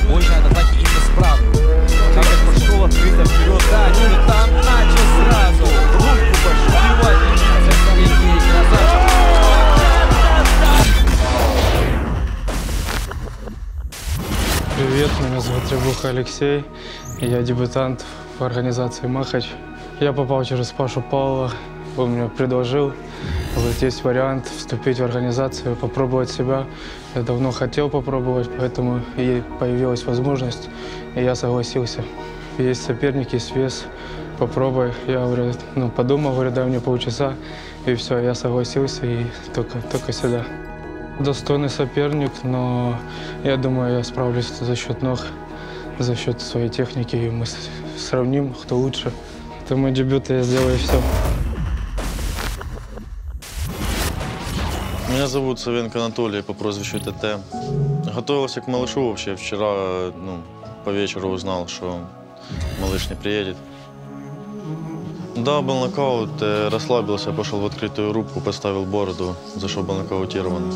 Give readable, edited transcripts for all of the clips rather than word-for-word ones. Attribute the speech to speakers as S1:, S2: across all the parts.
S1: Бой же от атаки именно справа. Хабер пошел открыто вперед, да, дебютант начал сразу. Ручку пошибивать, Сергей красавчик.
S2: Привет, меня зовут Требуха Алексей, я дебютант в организации «Махач». Я попал через Пашу Павлова, он мне предложил, вот есть вариант вступить в организацию, попробовать себя. Я давно хотел попробовать, поэтому и появилась возможность, и я согласился. Есть соперник, есть вес, попробуй. Я говорю, подумал, говорю, дай мне полчаса, и все, я согласился, и только сюда. Достойный соперник, но я думаю, я справлюсь за счет ног, за счет своей техники, и мы сравним, кто лучше. Это мой дебют, и я сделаю все.
S3: Меня зовут Савенко Анатолий по прозвищу ТТ. Готовился к малышу вообще. Вчера по вечеру узнал, что малыш не приедет. Да, был нокаут, расслабился, пошел в открытую рубку, поставил бороду, за что был нокаутирован.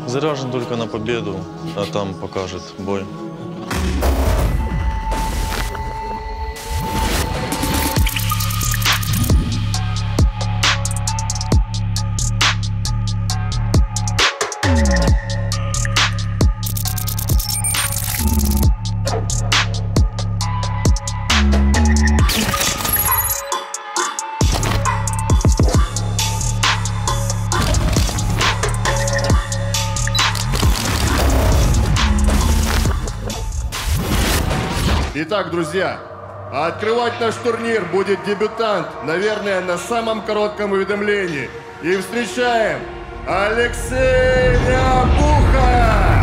S3: Заряжен только на победу, а там покажет бой.
S4: Итак, друзья, открывать наш турнир будет дебютант, наверное, на самом коротком уведомлении. И встречаем Алексея Буха!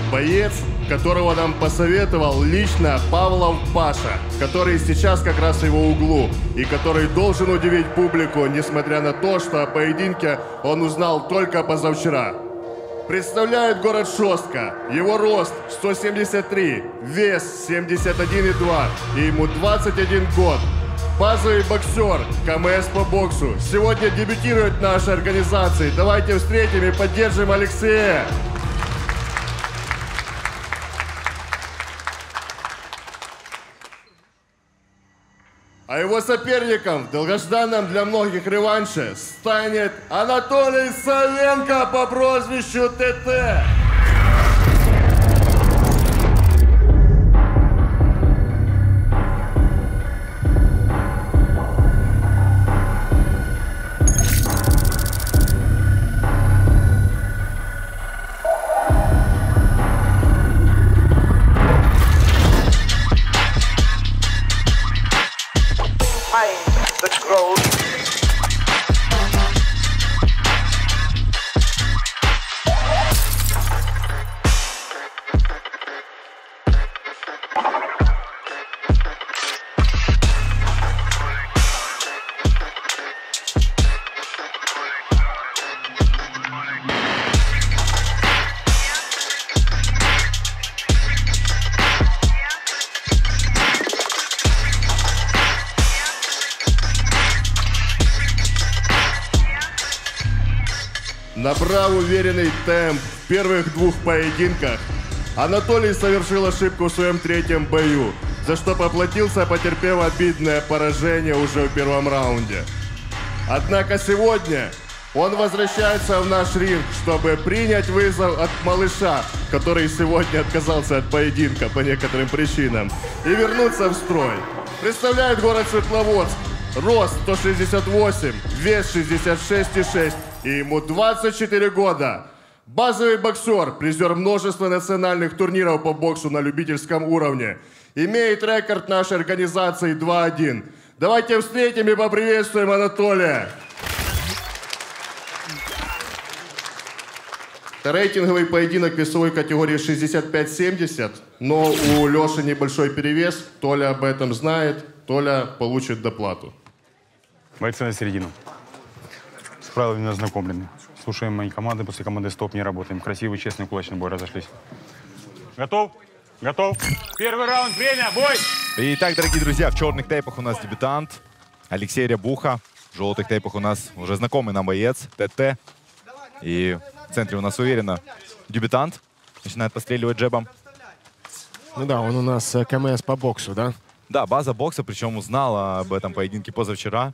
S4: Боец, которого нам посоветовал лично Павлов Паша, который сейчас как раз в его углу и который должен удивить публику, несмотря на то, что о поединке он узнал только позавчера. Представляет город Шостка. Его рост 173, вес 71,2 и ему 21 год. Базовый боксер, КМС по боксу. Сегодня дебютирует в нашей организации. Давайте встретим и поддержим Алексея. А его соперником в долгожданном для многих реванше станет Анатолий Савенко по прозвищу ТТ.
S5: Let's go.
S4: Набрав уверенный темп в первых двух поединках, Анатолий совершил ошибку в своем третьем бою, за что поплатился, потерпев обидное поражение уже в первом раунде. Однако сегодня он возвращается в наш ринг, чтобы принять вызов от малыша, который сегодня отказался от поединка по некоторым причинам, и вернуться в строй. представляет город Светловодск. Рост 168, вес 66,6 и ему 24 года. Базовый боксер, призер множества национальных турниров по боксу на любительском уровне. Имеет рекорд нашей организации 2-1. Давайте встретим и поприветствуем Анатолия. Это рейтинговый поединок весовой категории 65-70, но у Леши небольшой перевес. Толя об этом знает. Толя получит доплату.
S6: Бойцы на середину. С правилами ознакомлены. Слушаем мои команды. После команды «Стоп» не работаем. Красивый, честный, кулачный бой. Разошлись. Готов? Готов. Первый раунд. Время. Бой!
S7: Итак, дорогие друзья, в черных тейпах у нас дебютант Алексей Рябуха. В желтых тейпах у нас уже знакомый нам боец ТТ. И в центре у нас уверенно дебютант. Начинает постреливать джебом.
S8: Ну да, он у нас КМС по боксу, да?
S7: Да, база бокса, причем узнала об этом поединке позавчера.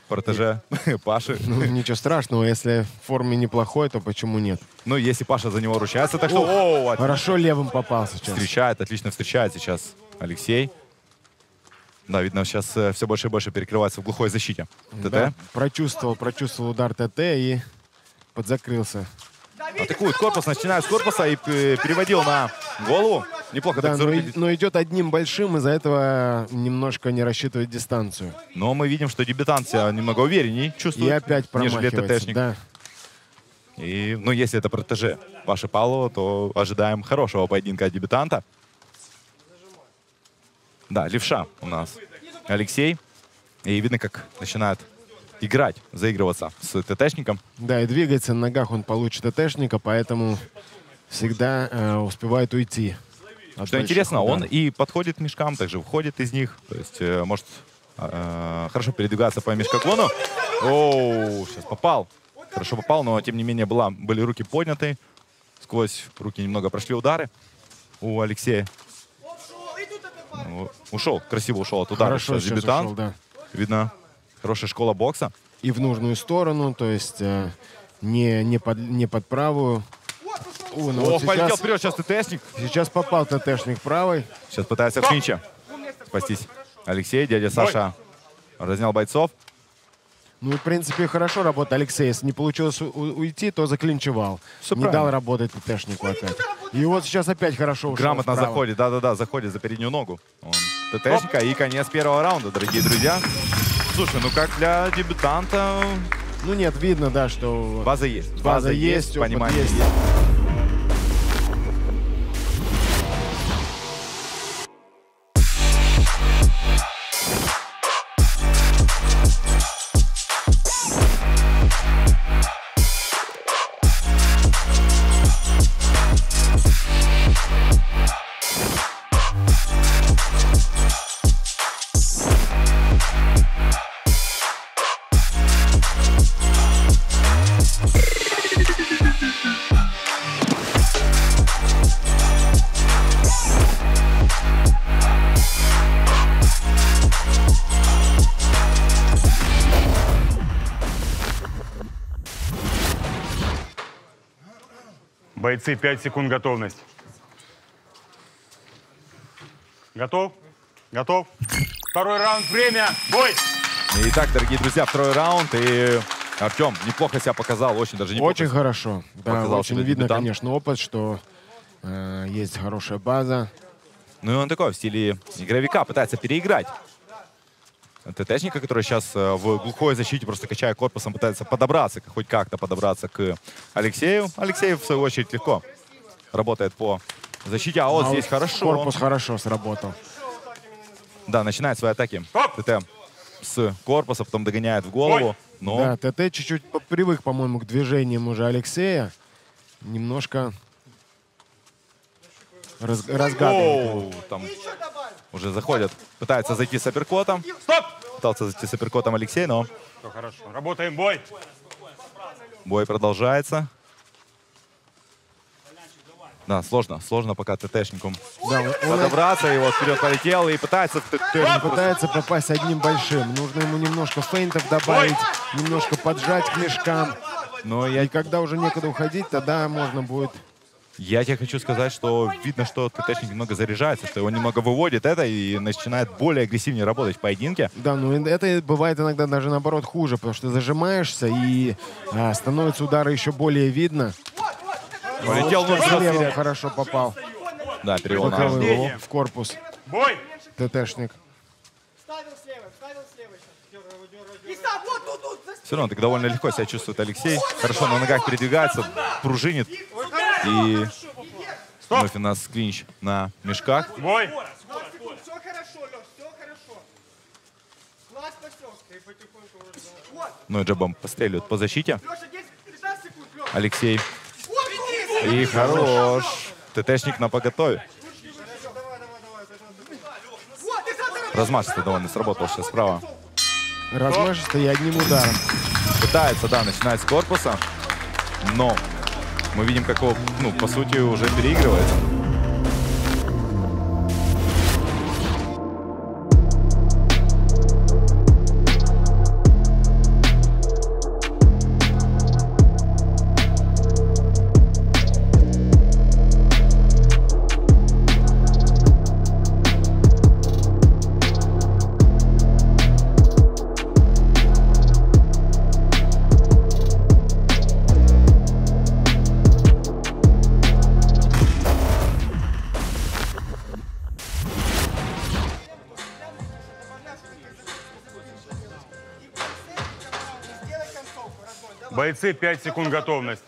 S7: Протеже Паши.
S8: Ну, ничего страшного, если в форме неплохой, то почему нет?
S7: Ну, если Паша за него ручается, так что...
S8: Хорошо левым попал сейчас.
S7: Встречает, отлично встречает сейчас Алексей. Да, видно, сейчас все больше и больше перекрывается в глухой защите. ТТ.
S8: Да, прочувствовал удар ТТ и подзакрылся.
S7: Атакует корпус, начинает с корпуса и переводил на голову. Неплохо
S8: Да,
S7: так
S8: но идет одним большим, из-за этого немножко не рассчитывает дистанцию.
S7: Но мы видим, что дебютант себя немного увереннее чувствует,
S8: И опять
S7: нежели
S8: промахивается.
S7: ТТшник.
S8: Да.
S7: И, ну, если это протеже Паши Павлова, то ожидаем хорошего поединка от дебютанта. Да, левша у нас Алексей. И видно, как начинает играть, заигрываться с ТТшником.
S8: Да, и двигается на ногах, он получит ТТшника, поэтому всегда успевает уйти.
S7: Что интересно, он и подходит к мешкам, также выходит из них. То есть может хорошо передвигаться по мешкоклону. Оу, сейчас попал. Хорошо попал, но тем не менее были руки подняты. Сквозь руки немного прошли удары у Алексея. Ушел, красиво ушел от удара.
S8: Хорошо
S7: сейчас дебютант.
S8: ушел, да.
S7: Видно, хорошая школа бокса.
S8: И в нужную сторону, то есть не под правую.
S7: О, полетел вперед сейчас ТТшник.
S8: Сейчас попал ТТшник правой.
S7: Сейчас пытается в клинче спастись Алексей. Дядя Саша разнял бойцов.
S8: Ну и, в принципе, хорошо работает Алексей. Если не получилось уйти, то заклинчевал.
S7: Все
S8: не
S7: правильно.
S8: дал работать ТТшнику опять. И вот сейчас опять хорошо ушел
S7: Грамотно
S8: вправо.
S7: заходит, да-да-да, заходит за переднюю ногу. ТТшника и конец первого раунда, дорогие друзья. Слушай, ну как для дебютанта...
S8: Ну нет, видно, да, что...
S7: База есть.
S8: База есть, опыт
S7: понимание
S8: есть.
S7: есть.
S6: Бойцы, 5 секунд готовность. Готов? Готов? Второй раунд, время, бой!
S7: Итак, дорогие друзья, второй раунд. И Артем неплохо себя показал, очень даже неплохо.
S8: Очень хорошо. Да,
S7: показал
S8: очень
S7: себя
S8: видно,
S7: дебютант.
S8: конечно, опыт, что есть хорошая база.
S7: Ну и он такой в стиле игровика, пытается переиграть ТТшника, который сейчас в глухой защите, просто качая корпусом, пытается подобраться, хоть как-то подобраться к Алексею. Алексей, в свою очередь, легко работает по защите, а вот здесь хорошо.
S8: Корпус хорошо сработал.
S7: Да, начинает свои атаки ТТ с корпуса, потом догоняет в голову. Но
S8: Да, ТТ чуть-чуть привык, по-моему, к движениям уже Алексея. Немножко разгадывает.
S7: Оу, там уже заходят, пытается зайти с апперкотом.
S6: Стоп!
S7: Пытался зайти с апперкотом Алексей, но
S6: Все хорошо. Работаем, бой!
S7: бой продолжается. Да, сложно пока ТТшнику
S8: Да, он
S7: подобраться. И вот вперед полетел и пытается...
S8: пытается попасть одним большим. Нужно ему немножко фейнтов добавить, немножко поджать к мешкам.
S7: Но
S8: И когда уже некуда уходить, тогда можно будет
S7: Я тебе хочу сказать, что видно, что ТТшник немного заряжается, что его немного выводит это и начинает более агрессивнее работать в поединке.
S8: Да, ну это бывает иногда даже наоборот хуже, потому что зажимаешься и становятся удары еще более видно.
S7: Полетел
S8: вот левым хорошо попал.
S7: Да, перевел на
S8: Боковым в корпус.
S6: Бой!
S8: ТТшник.
S7: Все равно так довольно легко себя чувствует Алексей. Хорошо на ногах передвигается, пружинит. И вновь у нас клинч на мешках.
S6: Бой!
S7: Ну и джабом постреливает по защите. Алексей. И хорош. ТТшник на поготове. Размашисто довольно сработал сейчас справа.
S8: Размашисто и одним ударом.
S7: Пытается, да, начинать с корпуса. Но мы видим, как его, ну, по сути, уже переигрывает.
S6: Бойцы, 5 секунд готовность.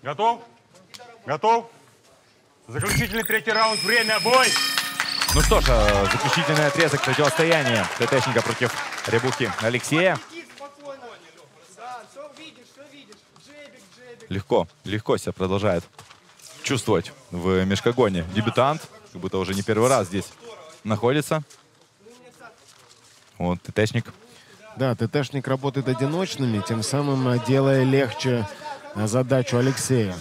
S6: Готов? Готов? Заключительный третий раунд. Время, бой!
S7: Ну что ж, заключительный отрезок противостояния ТТшника против Рябухи Алексея. Легко себя продолжает чувствовать в мешкогоне дебютант. Как будто уже не первый раз здесь находится. Вот ТТшник.
S8: Да, ТТшник работает одиночными, тем самым делая легче задачу Алексея.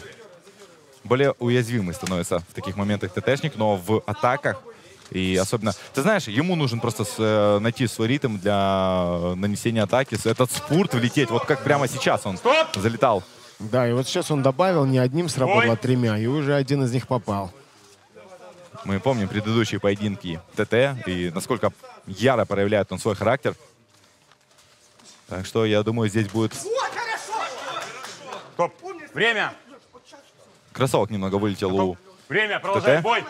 S7: Более уязвимый становится в таких моментах ТТшник, но в атаках и особенно... Ты знаешь, ему нужен просто найти свой ритм для нанесения атаки. Этот спурт влететь, вот как прямо сейчас он залетал.
S8: Да, и вот сейчас он добавил, не одним сработал, а тремя, и уже один из них попал.
S7: Мы помним предыдущие поединки ТТ и насколько яро проявляет он свой характер. Так что, я думаю, здесь будет...
S6: Стоп! Время!
S7: Кроссовок немного вылетел у
S6: Время, продолжай
S7: ТТ.
S6: бой!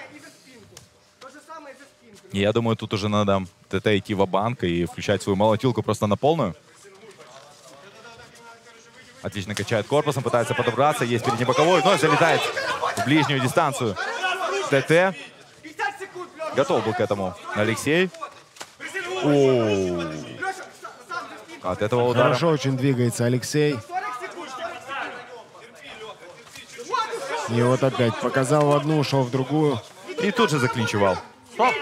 S7: И я думаю, тут уже надо ТТ идти ва-банк и включать свою молотилку просто на полную. Отлично качает корпусом, пытается подобраться. Есть передний боковой, но залетает в ближнюю дистанцию. ТТ. Готов был к этому Алексей. От этого удара.
S8: Хорошо очень двигается Алексей. И вот опять показал в одну, ушел в другую.
S7: И тут же заклинчевал.
S6: Стоп!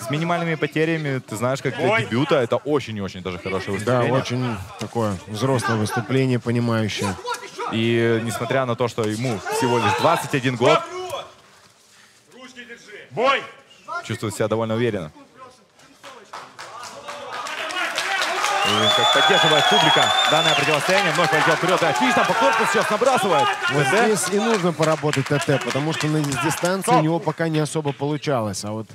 S7: С минимальными потерями, ты знаешь, как для дебюта, это очень и очень даже хорошее
S8: Да,
S7: выступление.
S8: очень такое взрослое выступление, понимающее.
S7: И несмотря на то, что ему всего лишь 21 год,
S6: Бой!
S7: чувствует себя довольно уверенно. И как поддерживает публика данное противостояние. Вновь полетел вперед. И отлично по корпусу сейчас набрасывает.
S8: Вот здесь и нужно поработать ТТ, потому что на дистанции у него пока не особо получалось. А вот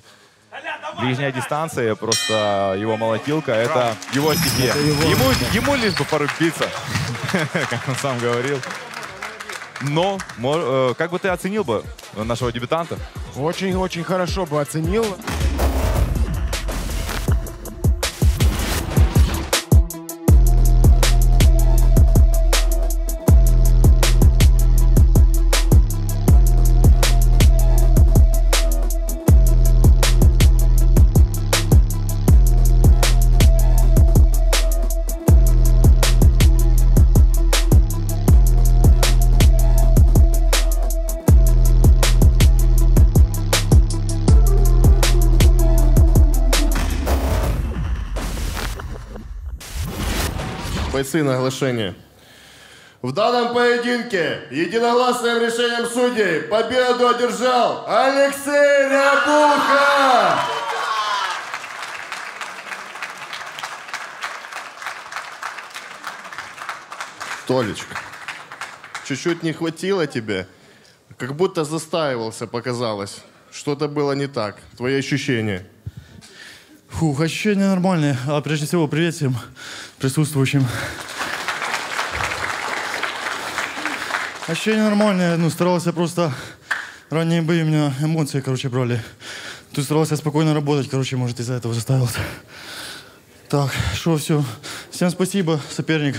S7: Ближняя дистанция, просто его молотилка, это его стихия. Ему лишь бы порубиться, как он сам говорил. Но как бы ты оценил бы нашего дебютанта?
S8: очень-очень хорошо бы оценил.
S4: Бойцы на оглашение. В данном поединке единогласным решением судей победу одержал Алексей Рябуха! Толечка, чуть-чуть не хватило тебе. Как будто застаивался, показалось. Что-то было не так. Твои ощущения?
S9: Фух, ощущения нормальные. А прежде всего, привет всем присутствующим. Ощущения нормальные. Ну, старался просто... Ранние бои у меня эмоции, короче, брали. Тут старался спокойно работать, короче, может, из-за этого заставился. Так, что, все. Всем спасибо, соперник.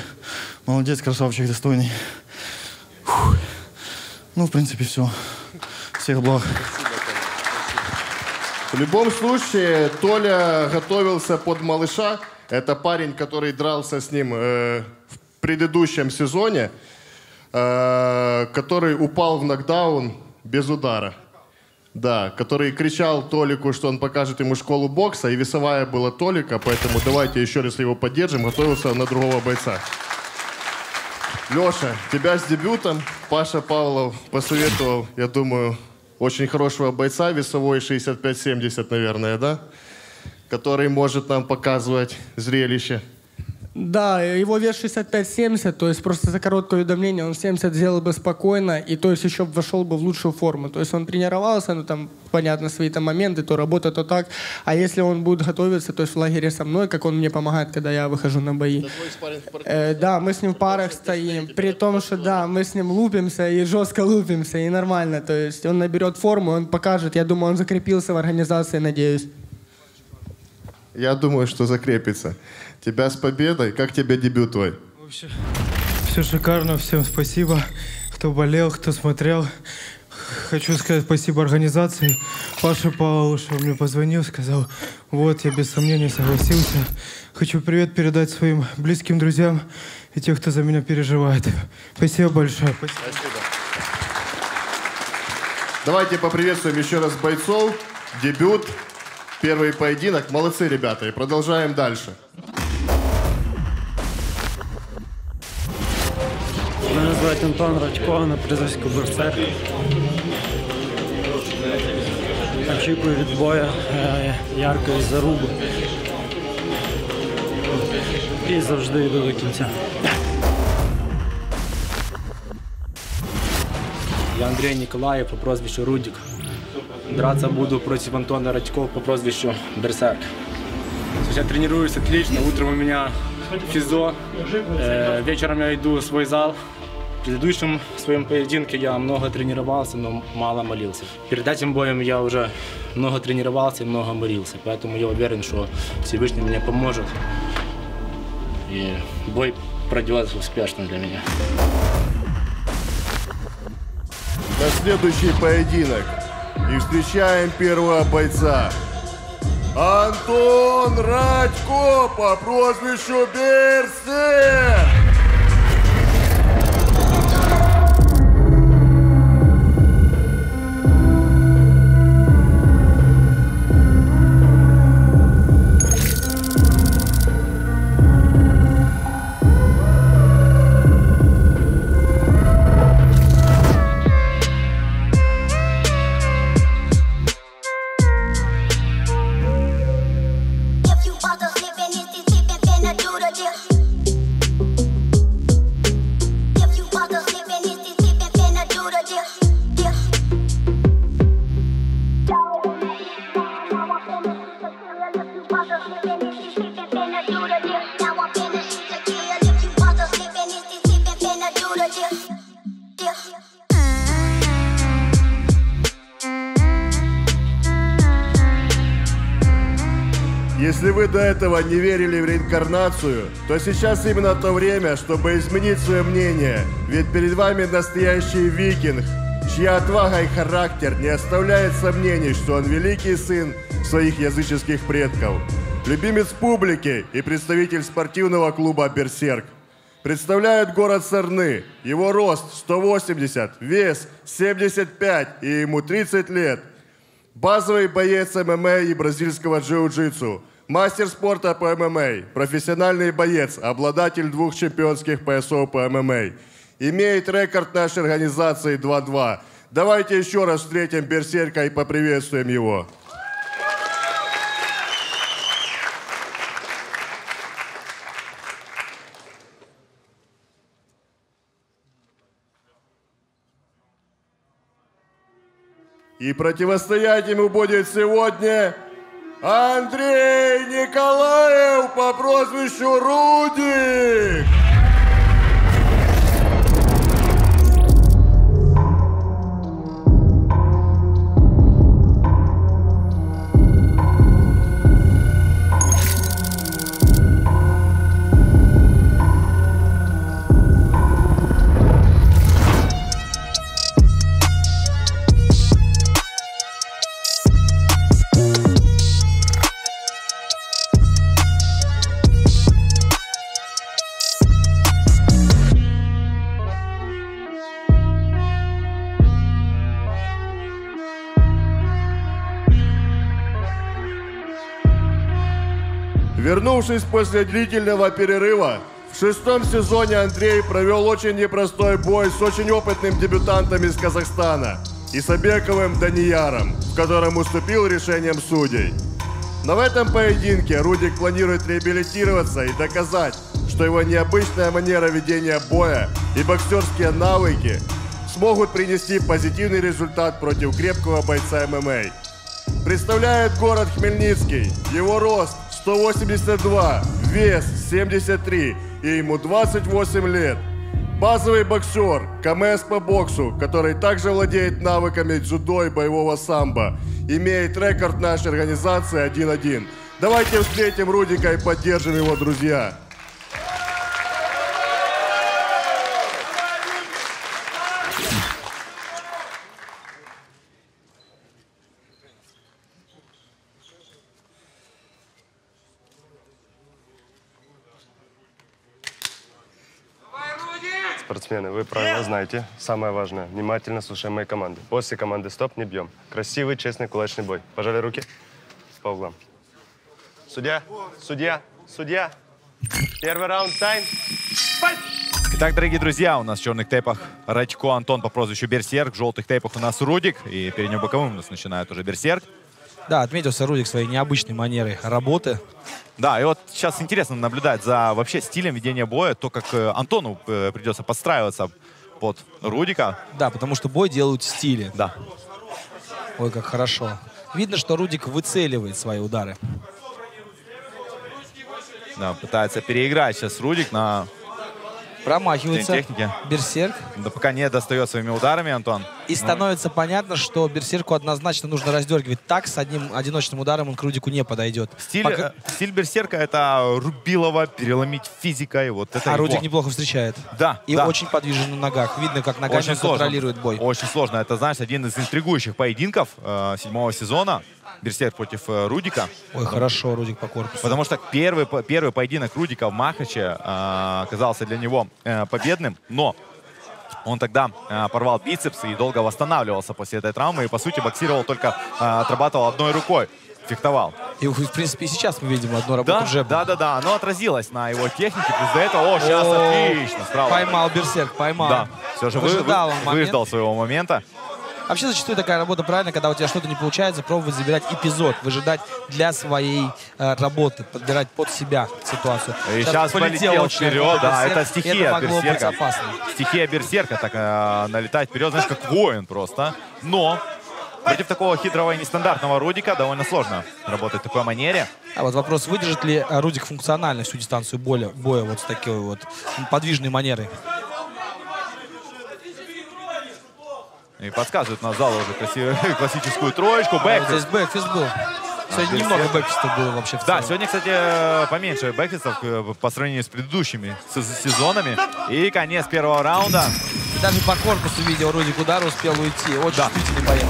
S9: Молодец, красавчик, достойный. Фух. Ну, в принципе, все. Всех благ.
S4: В любом случае, Толя готовился под малыша. Это парень, который дрался с ним в предыдущем сезоне, который упал в нокдаун без удара. Да, который кричал Толику, что он покажет ему школу бокса, и весовая была Толика, поэтому давайте еще раз его поддержим. Готовился на другого бойца. Леша, тебя с дебютом. Паша Павлов посоветовал, я думаю, очень хорошего бойца, весовой 65-70, наверное, да? Который может нам показывать зрелище.
S10: Да, его вес 65-70, то есть просто за короткое уведомление он 70 сделал бы спокойно, и то есть еще вошел бы в лучшую форму. То есть он тренировался, ну там, понятно, свои там моменты, то работа, то так. А если он будет готовиться, то есть в лагере со мной, как он мне помогает, когда я выхожу на бои. Да, мы с ним в парах стоим, при том, что да, мы с ним лупимся и жестко лупимся, и нормально. То есть он наберет форму, он покажет, я думаю, он закрепился в организации, надеюсь.
S4: Я думаю, что закрепится. Тебя с победой. Как тебе дебют твой?
S2: Вообще, все шикарно. Всем спасибо, кто болел, кто смотрел. Хочу сказать спасибо организации. Паше Павлову, что мне позвонил, сказал, вот, я без сомнения согласился. Хочу привет передать своим близким друзьям и тех, кто за меня переживает. Спасибо большое.
S4: Спасибо. Давайте поприветствуем еще раз бойцов. Дебют. Первый поединок. Молодцы, ребята. И продолжаем дальше.
S11: Мене звати Антон Радько, на прізвисько Берсерк. Очікую від бою яркої заруби. І завжди йду до кінця.
S12: Я Андрей Николаев по прозвищу Рудик. Драться буду против Антона Радько по прозвищу Берсерк. Я тренируюсь отлично, утром у меня физо, вечером я иду в свой зал. В предыдущем своем поединке я много тренировался, но мало молился. Перед этим боем я уже много тренировался и много молился, поэтому я уверен, что Всевышний мне поможет. И бой пройдет успешно для меня.
S4: На следующий поединок. И встречаем первого бойца. Антон Радько по прозвищу Берсерк. Если вы до этого не верили в реинкарнацию, то сейчас именно то время, чтобы изменить свое мнение. Ведь перед вами настоящий викинг, чья отвага и характер не оставляет сомнений, что он великий сын своих языческих предков. Любимец публики и представитель спортивного клуба «Берсерк». Представляет город Сарны. Его рост 180, вес 75 и ему 30 лет. Базовый боец ММА и бразильского джиу-джитсу. Мастер спорта по ММА, профессиональный боец, обладатель 2 чемпионских поясов по ММА. Имеет рекорд нашей организации 2-2. Давайте еще раз встретим Берсерка и поприветствуем его. И противостоять ему будет сегодня Андрей Николаев по прозвищу Рудик. Вернувшись после длительного перерыва, в 6-м сезоне Андрей провел очень непростой бой с очень опытным дебютантом из Казахстана – Исабековым Данияром, в котором уступил решением судей. Но в этом поединке Рудик планирует реабилитироваться и доказать, что его необычная манера ведения боя и боксерские навыки смогут принести позитивный результат против крепкого бойца ММА. Представляет город Хмельницкий, его рост 182, вес 73 и ему 28 лет. Базовый боксер, КМС по боксу, который также владеет навыками дзюдо и боевого самбо, имеет рекорд нашей организации 1-1. Давайте встретим Рудика и поддержим его, друзья.
S13: Спортсмены, вы правила знаете. Самое важное, внимательно слушаем мои команды. После команды «Стоп» не бьем. Красивый, честный, кулачный бой. Пожали руки по углам. Судья, судья, судья. Первый раунд, тайм.
S7: Итак, дорогие друзья, у нас в черных тейпах Радько Антон по прозвищу Берсерк. В желтых тейпах у нас Рудик. И передним боковым у нас начинает уже Берсерк.
S1: Да, отметился Рудик своей необычной манерой работы.
S7: Да, и вот сейчас интересно наблюдать за вообще стилем ведения боя, то, как Антону придется подстраиваться под Рудика.
S1: Да, потому что бой делают в стиле.
S7: Да.
S1: Ой, как хорошо. Видно, что Рудик выцеливает свои удары.
S7: Да, пытается переиграть сейчас Рудик на
S1: промахивается
S7: технике.
S1: Берсерк.
S7: Да пока не достает своими ударами Антон.
S1: И становится понятно, что Берсерку однозначно нужно раздергивать. Так с одним одиночным ударом он к Рудику не подойдет.
S7: Стиль Берсерка — это рубилово, переломить физикой. Вот это
S1: Рудик неплохо встречает.
S7: Да.
S1: И очень подвижен на ногах. Видно, как ногами он контролирует бой.
S7: Очень сложно. Это, знаешь, один из интригующих поединков 7-го сезона. Берсерк против Рудика.
S1: Ой, хорошо, Рудик по корпусу.
S7: Потому что первый поединок Рудика в Махаче оказался для него победным, но он тогда порвал бицепс и долго восстанавливался после этой травмы. И, по сути, боксировал только, отрабатывал одной рукой, фехтовал.
S1: И, в принципе, и сейчас мы видим одну работу джеба.
S7: Да. Оно отразилось на его технике. Плюс до этого, сейчас отлично. Справа.
S1: Поймал Берсерк, поймал.
S7: Да, все же выждал своего момента.
S1: Вообще зачастую такая работа правильная, когда у тебя что-то не получается, пробовать забирать эпизод, выжидать для своей работы, подбирать под себя ситуацию.
S7: И сейчас полетел вперед, да, это стихия Берсерка.
S1: Стихия
S7: Берсерка, так налетать вперед, знаешь, как воин просто. Но против такого хитрого и нестандартного Рудика довольно сложно работать в такой манере.
S1: А вот вопрос, выдержит ли Рудик функционально всю дистанцию боя вот с такой вот подвижной манерой?
S7: И подсказывают на зал уже красивую классическую троечку. Бэкфист.
S1: Здесь бэкфист был. Сегодня немного бэкфистов было вообще в целом.
S7: Да, сегодня, кстати, поменьше бэкфистов по сравнению с предыдущими сезонами. И конец первого раунда.
S1: Даже по корпусу видел, Рудик удар успел уйти. Очень чувствительный боец.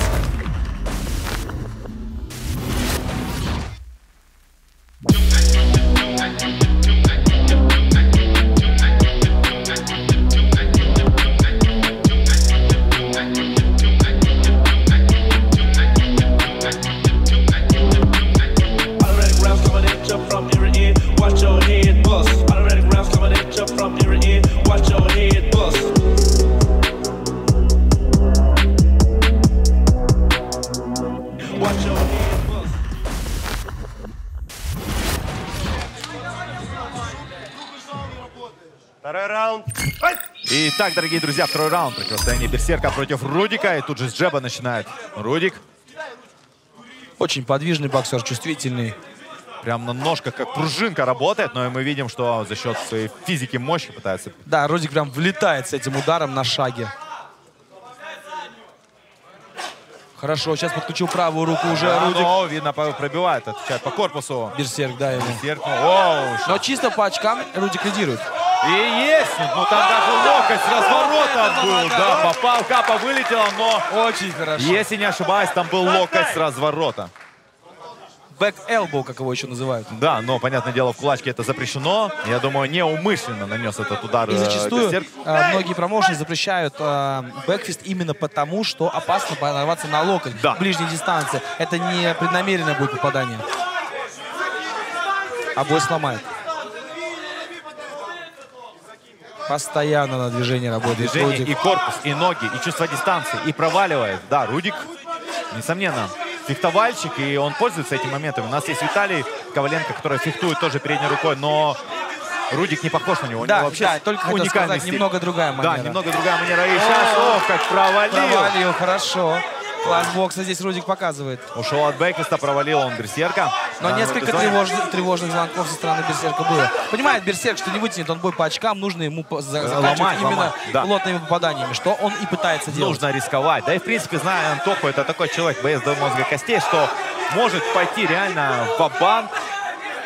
S13: Второй раунд.
S7: Итак, дорогие друзья, второй раунд. Противостояние Берсерка против Рудика. И тут же с джеба начинает Рудик.
S1: Очень подвижный боксер, чувствительный.
S7: Прям на ножках как пружинка работает, но мы видим, что за счет своей физики, мощи пытается...
S1: Да, Рудик прям влетает с этим ударом на шаге. Хорошо, сейчас подключил правую руку уже Рудик.
S7: Но, видно, пробивает, отвечает по корпусу.
S1: Берсерк, да, ему.
S7: Берсерк, но
S1: чисто по очкам Рудик лидирует.
S7: И есть! Ну там даже локоть с разворота был. Да, попал, капа вылетела, но...
S1: Очень хорошо.
S7: Если не ошибаюсь, там был локоть с разворота.
S1: Бэк элбоу, как его еще называют.
S7: Да, но, понятное дело, в кулачке это запрещено. Я думаю, неумышленно нанес этот удар.
S1: И зачастую
S7: Берсерк.
S1: многие промоушены запрещают бэкфист именно потому, что опасно порваться на локоть в ближней дистанции. Это не преднамеренное будет попадание. Обои сломает. Постоянно на движение работает
S7: Движение,
S1: Рудик.
S7: и корпус, и ноги, и чувство дистанции, и проваливает. Да, Рудик, несомненно, фехтовальщик, и он пользуется этими моментами. У нас есть Виталий Коваленко, который фехтует тоже передней рукой, но Рудик не похож на него.
S1: Да,
S7: У него вообще
S1: только хотел сказать,
S7: стиль.
S1: немного другая манера.
S7: Да, немного другая манера. И сейчас, как провалил.
S1: Провалил, хорошо. Класс бокса здесь Рудик показывает.
S7: Ушел от бэкфиста, провалил он Берсерка.
S1: Но несколько тревожных звонков со стороны Берсерка было. Понимает Берсерк, что не вытянет он бой по очкам, нужно ему заканчивать именно плотными попаданиями, что он и пытается делать.
S7: Нужно рисковать. Да и в принципе, зная Антоху, это такой человек, боец до мозга костей, что может пойти реально в банк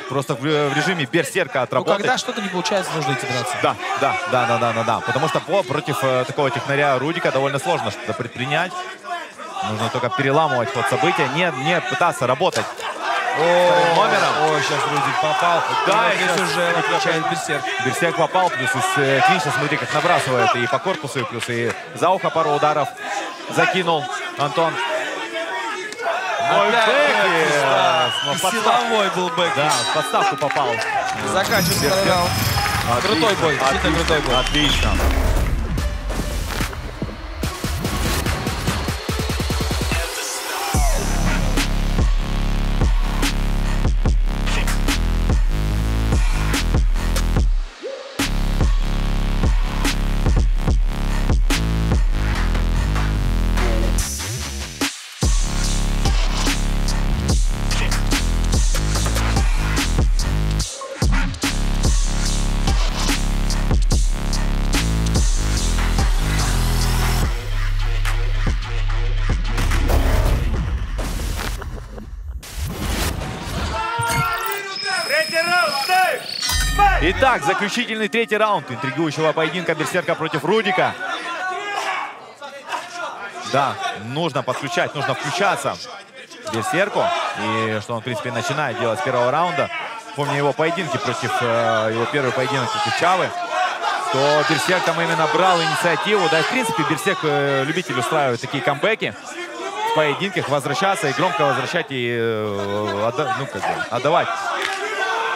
S7: просто в режиме Берсерка отработать.
S1: Ну, когда что-то не получается, нужно идти драться.
S7: Да. Потому что против такого технаря Рудика довольно сложно что-то предпринять. Нужно только переламывать ход события, не пытаться работать.
S1: Ой, сейчас Рудик попал.
S7: Да,
S1: и здесь уже отвечает Берсерк.
S7: Берсерк попал, плюс из клинча, смотри, как набрасывает и по корпусу, и плюс и за ухо пару ударов закинул Антон. Ой, бэк!
S1: Силовой был бэк.
S7: Да, в подставку попал.
S1: Заканчивается второй раунд. Крутой бой, действительно крутой бой.
S7: Отлично. Итак, заключительный третий раунд интригующего поединка Берсерка против Рудика. Да, нужно подключать, нужно включаться Берсерку. И что он, в принципе, начинает делать с первого раунда. Помню его поединки против, его первый поединок против Чавы, то Берсерк там именно брал инициативу. Да, в принципе, Берсерк любитель устраивать такие камбэки в поединках, возвращаться и громко возвращать и отдавать.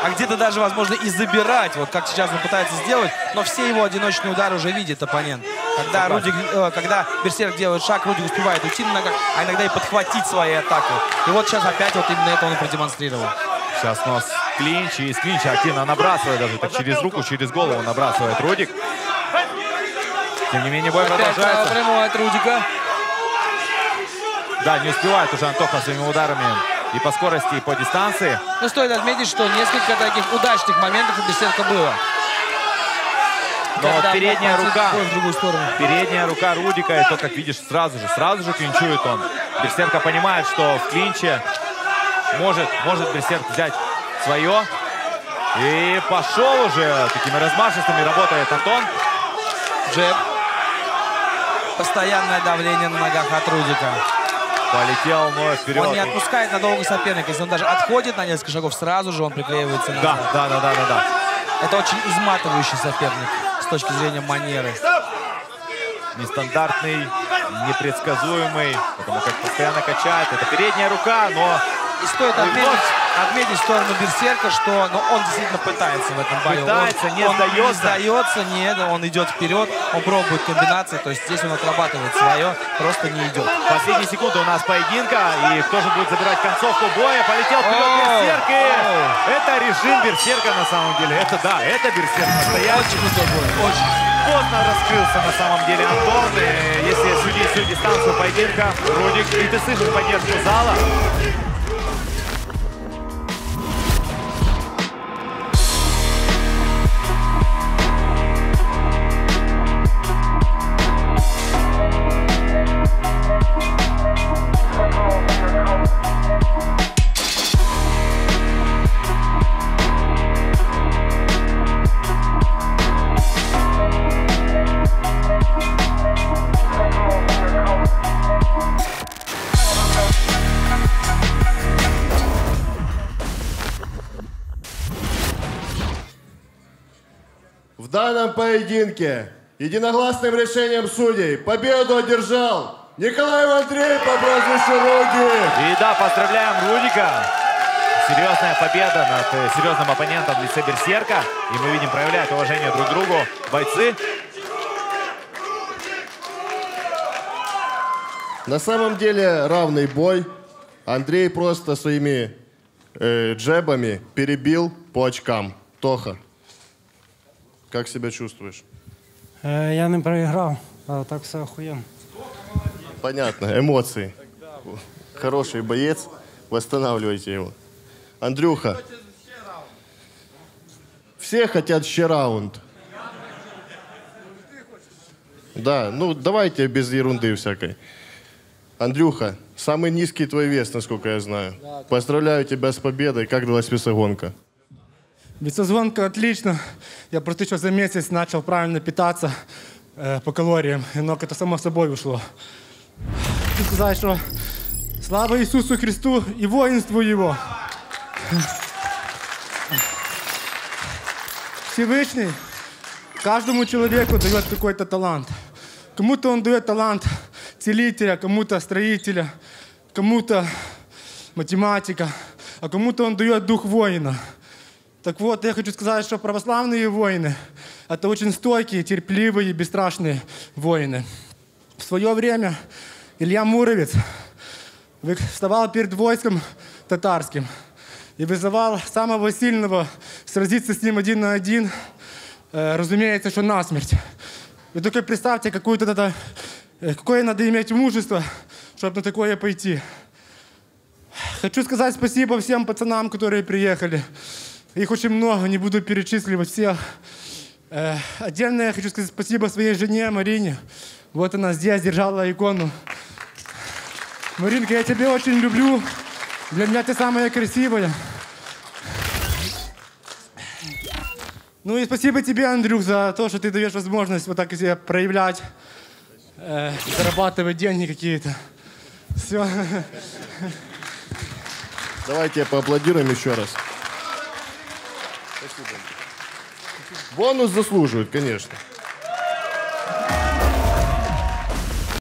S1: А где-то даже, возможно, и забирать, вот как сейчас он пытается сделать, но все его одиночные удары уже видит оппонент. Когда Берсерк делает шаг, Рудик успевает уйти на ногах, а иногда и подхватить свои атаки. И вот сейчас опять вот именно это он и продемонстрировал.
S7: Сейчас нос клинч, и из клинча активно набрасывает, даже так через руку, через голову набрасывает Рудик. Тем не менее, бой продолжается.
S1: Прямой от Рудика.
S7: Да, не успевает уже Антоха своими ударами и по скорости, и по дистанции.
S1: Но стоит отметить, что несколько таких удачных моментов у Берсерка было.
S7: Но передняя рука,
S1: в другую сторону.
S7: Передняя рука Рудика, и то, как видишь, сразу же клинчует он. Берсерка понимает, что в клинче может Берсерк взять свое. И пошел уже, такими размашистыми работает Антон.
S1: Джеб. Постоянное давление на ногах от Рудика.
S7: Полетел, но вперед.
S1: Он не отпускает надолго соперника. Если он даже отходит на несколько шагов, сразу же он приклеивается назад.
S7: Да.
S1: Это очень изматывающий соперник с точки зрения манеры.
S7: Нестандартный, непредсказуемый, потому как постоянно качает. Это передняя рука, но...
S1: И стоит отметить, отметить в сторону Берсерка, что он действительно пытается в этом бою.
S7: Пытается, не
S1: он
S7: сдается.
S1: Не сдается, нет, он идет вперед, он пробует комбинации, то есть здесь он отрабатывает свое, просто не идет.
S7: Последние секунды у нас поединка, и кто же будет забирать концовку боя? Полетел вперед Берсерк, и это режим Берсерка на самом деле. Это да, это Берсерк настоящий.
S1: Очень крутой бой, очень.
S7: Поздно раскрылся на самом деле Антон. И если судить всю дистанцию поединка, Рудик, и ты слышишь поддержку зала.
S4: В данном поединке единогласным решением судей победу одержал Николаев Андрей по прозвищу Рудик.
S7: И да, поздравляем Рудика. Серьезная победа над серьезным оппонентом в лице Берсерка. И мы видим, проявляют уважение друг к другу бойцы.
S4: На самом деле равный бой. Андрей просто своими джебами перебил по очкам. Тоха, как себя чувствуешь?
S11: Я не проиграв, а так все охуєнно.
S4: Понятно, эмоции. Хороший боец, восстанавливайте его. Андрюха, все хотят ще раунд. Да, ну давайте без ерунды всякой. Андрюха, самый низкий твой вес, насколько я знаю. Поздравляю тебя с победой. Как далась весогонка?
S10: Весогонка отлично. Я просто еще за месяц начал правильно питаться по калориям. И много это само собой ушло. Хочу сказать, что слава Иисусу Христу и воинству Его. Всевышний каждому человеку дает какой-то талант. Кому-то он дает талант целителя, кому-то строителя, кому-то математика, а кому-то он дает дух воина. Так вот, я хочу сказать, что православные воины – это очень стойкие, терпеливые, бесстрашные воины. В свое время Илья Муромец вставал перед войском татарским и вызывал самого сильного сразиться с ним 1 на 1, разумеется, что насмерть. Вы только представьте, какое надо иметь мужество, чтобы на такое пойти. Хочу сказать спасибо всем пацанам, которые приехали. Их очень много, не буду перечисливать всех. Отдельно я хочу сказать спасибо своей жене Марине. Вот она здесь держала икону. Маринка, я тебя очень люблю. Для меня ты самая красивая. Ну и спасибо тебе, Андрюх, за то, что ты даешь возможность вот так себя проявлять, зарабатывать деньги какие-то. Все.
S4: Давайте поаплодируем еще раз. Спасибо. Бонус заслуживает, конечно.